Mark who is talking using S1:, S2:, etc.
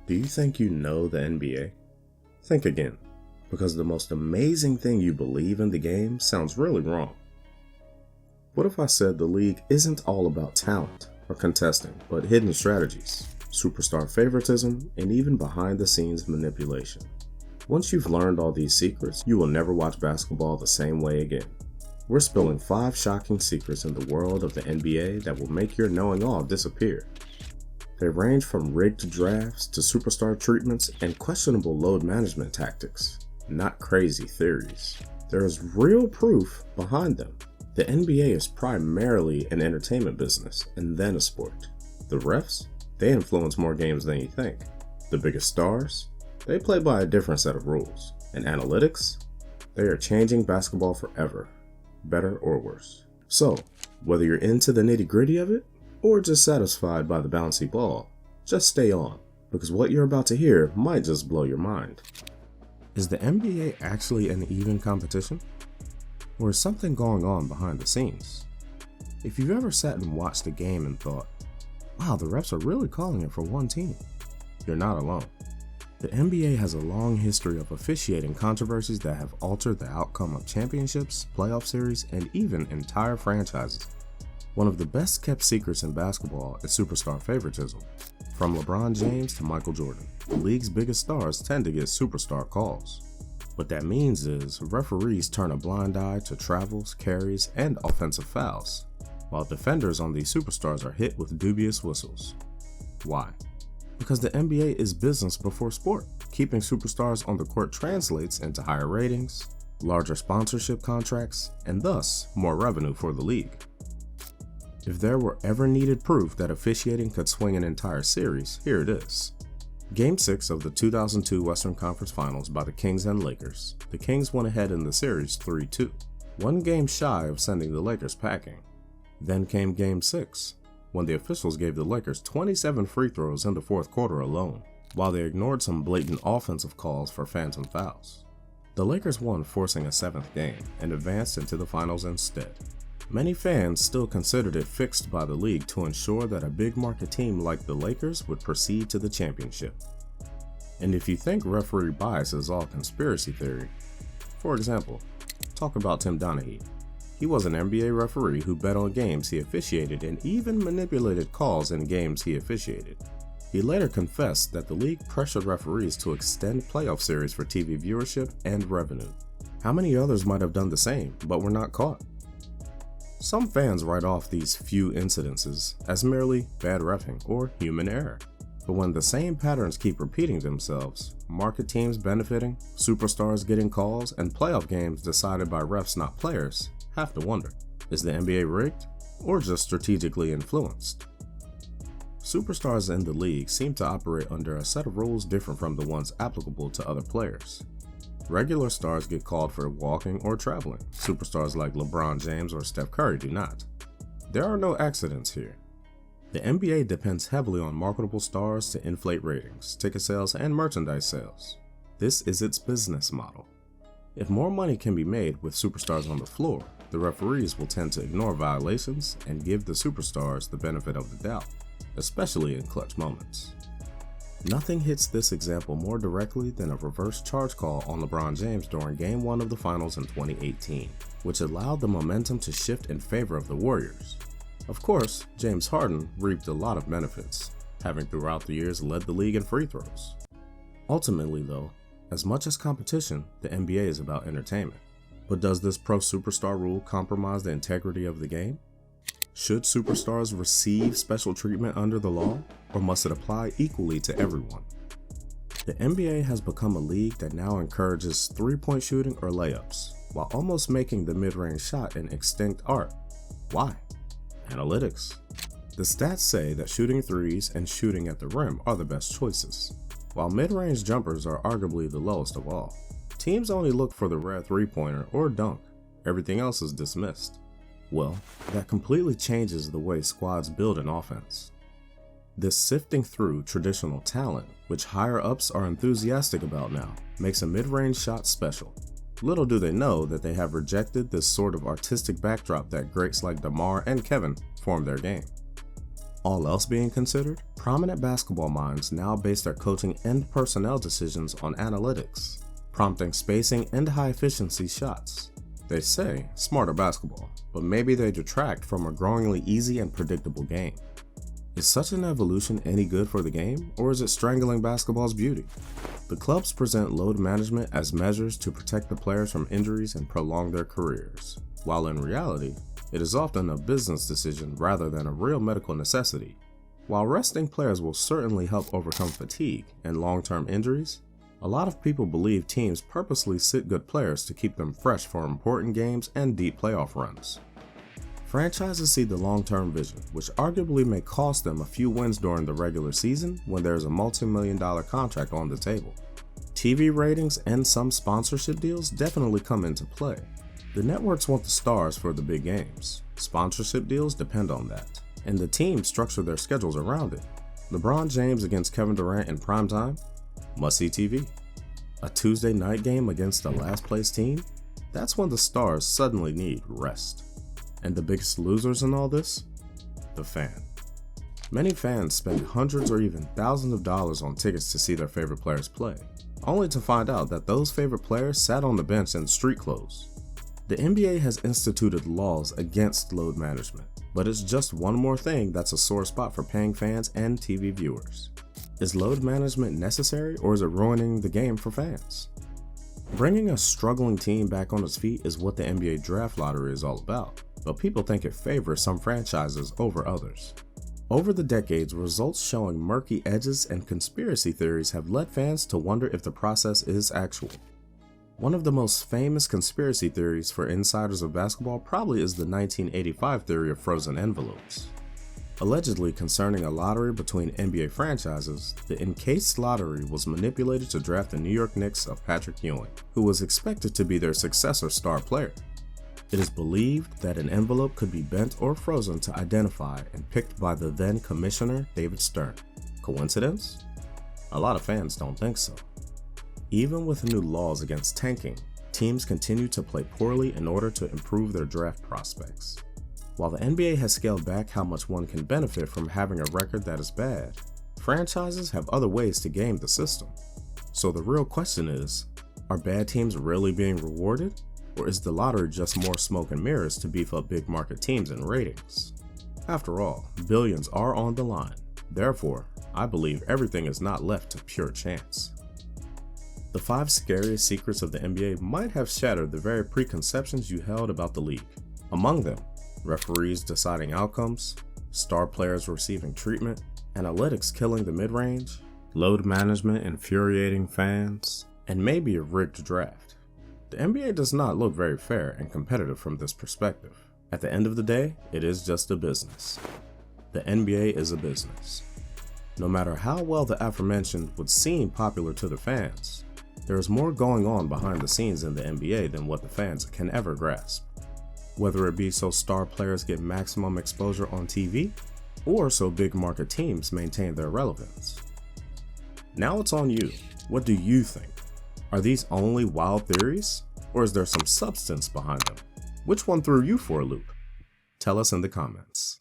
S1: Do you think you know the NBA? Think again, because the most amazing thing you believe in the game sounds really wrong. What if I said the league isn't all about talent or contesting, but hidden strategies, superstar favoritism, and even behind-the-scenes manipulation? Once you've learned all these secrets, you will never watch basketball the same way again. We're spilling 5 shocking secrets in the world of the NBA that will make your knowing all disappear. They range from rigged drafts to superstar treatments and questionable load management tactics, not crazy theories. There is real proof behind them. The NBA is primarily an entertainment business and then a sport. The refs, they influence more games than you think. The biggest stars, they play by a different set of rules. And analytics, they are changing basketball forever, better or worse. So, whether you're into the nitty-gritty of it, or just satisfied by the bouncy ball, just stay on, because what you're about to hear might just blow your mind. Is the NBA actually an even competition? Or is something going on behind the scenes? If you've ever sat and watched a game and thought, wow, the refs are really calling it for one team, you're not alone. The NBA has a long history of officiating controversies that have altered the outcome of championships, playoff series, and even entire franchises. One of the best kept secrets in basketball is superstar favoritism. From LeBron James to Michael Jordan, the league's biggest stars tend to get superstar calls. What that means is referees turn a blind eye to travels, carries, and offensive fouls, while defenders on these superstars are hit with dubious whistles. Why? Because the NBA is business before sport. Keeping superstars on the court translates into higher ratings, larger sponsorship contracts, and thus more revenue for the league. If there were ever needed proof that officiating could swing an entire series, here it is. Game 6 of the 2002 Western Conference Finals by the Kings and Lakers. The Kings went ahead in the series 3-2, one game shy of sending the Lakers packing. Then came Game 6, when the officials gave the Lakers 27 free throws in the fourth quarter alone, while they ignored some blatant offensive calls for phantom fouls. The Lakers won, forcing a 7th game, and advanced into the finals instead. Many fans still considered it fixed by the league to ensure that a big market team like the Lakers would proceed to the championship. And if you think referee bias is all conspiracy theory, for example, talk about Tim Donaghy. He was an NBA referee who bet on games he officiated and even manipulated calls in games he officiated. He later confessed that the league pressured referees to extend playoff series for TV viewership and revenue. How many others might have done the same, but were not caught? Some fans write off these few incidences as merely bad reffing or human error. But when the same patterns keep repeating themselves, market teams benefiting, superstars getting calls, and playoff games decided by refs not players, have to wonder, is the NBA rigged or just strategically influenced? Superstars in the league seem to operate under a set of rules different from the ones applicable to other players. Regular stars get called for walking or traveling. Superstars like LeBron James or Steph Curry do not. There are no accidents here. The NBA depends heavily on marketable stars to inflate ratings, ticket sales, and merchandise sales. This is its business model. If more money can be made with superstars on the floor, the referees will tend to ignore violations and give the superstars the benefit of the doubt, especially in clutch moments. Nothing hits this example more directly than a reverse charge call on LeBron James during Game 1 of the Finals in 2018, which allowed the momentum to shift in favor of the Warriors. Of course, James Harden reaped a lot of benefits, having throughout the years led the league in free throws. Ultimately though, as much as competition, the NBA is about entertainment. But does this pro-superstar rule compromise the integrity of the game? Should superstars receive special treatment under the law, or must it apply equally to everyone? The NBA has become a league that now encourages three-point shooting or layups, while almost making the mid-range shot an extinct art. Why? Analytics. The stats say that shooting threes and shooting at the rim are the best choices, while mid-range jumpers are arguably the lowest of all. Teams only look for the rare three-pointer or dunk. Everything else is dismissed. Well, that completely changes the way squads build an offense. This sifting through traditional talent, which higher-ups are enthusiastic about now, makes a mid-range shot special. Little do they know that they have rejected this sort of artistic backdrop that greats like DeMar and Kevin form their game. All else being considered, prominent basketball minds now base their coaching and personnel decisions on analytics, prompting spacing and high-efficiency shots. They say smarter basketball, but maybe they detract from a growingly easy and predictable game. Is such an evolution any good for the game, or is it strangling basketball's beauty? The clubs present load management as measures to protect the players from injuries and prolong their careers, while in reality, it is often a business decision rather than a real medical necessity. While resting players will certainly help overcome fatigue and long-term injuries, a lot of people believe teams purposely sit good players to keep them fresh for important games and deep playoff runs. Franchises see the long-term vision, which arguably may cost them a few wins during the regular season when there is a multi-million-dollar contract on the table. TV ratings and some sponsorship deals definitely come into play. The networks want the stars for the big games. Sponsorship deals depend on that, and the teams structure their schedules around it. LeBron James against Kevin Durant in primetime? Must-see TV. A Tuesday night game against the last-place team? That's when the stars suddenly need rest. And the biggest losers in all this? The fan. Many fans spend hundreds or even thousands of dollars on tickets to see their favorite players play, only to find out that those favorite players sat on the bench in street clothes. The NBA has instituted laws against load management, but it's just one more thing that's a sore spot for paying fans and TV viewers. Is load management necessary, or is it ruining the game for fans? Bringing a struggling team back on its feet is what the NBA draft lottery is all about, but people think it favors some franchises over others. Over the decades, results showing murky edges and conspiracy theories have led fans to wonder if the process is actual. One of the most famous conspiracy theories for insiders of basketball probably is the 1985 theory of frozen envelopes. Allegedly concerning a lottery between NBA franchises, the encased lottery was manipulated to draft the New York Knicks of Patrick Ewing, who was expected to be their successor star player. It is believed that an envelope could be bent or frozen to identify and picked by the then commissioner David Stern. Coincidence? A lot of fans don't think so. Even with new laws against tanking, teams continue to play poorly in order to improve their draft prospects. While the NBA has scaled back how much one can benefit from having a record that is bad, franchises have other ways to game the system. So the real question is, are bad teams really being rewarded? Or is the lottery just more smoke and mirrors to beef up big market teams and ratings? After all, billions are on the line. Therefore, I believe everything is not left to pure chance. The 5 scariest secrets of the NBA might have shattered the very preconceptions you held about the league. Among them, referees deciding outcomes, star players receiving treatment, analytics killing the mid-range, load management infuriating fans, and maybe a rigged draft. The NBA does not look very fair and competitive from this perspective. At the end of the day, it is just a business. The NBA is a business. No matter how well the aforementioned would seem popular to the fans, there is more going on behind the scenes in the NBA than what the fans can ever grasp. Whether it be so star players get maximum exposure on TV, or so big market teams maintain their relevance. Now it's on you. What do you think? Are these only wild theories, or is there some substance behind them? Which one threw you for a loop? Tell us in the comments.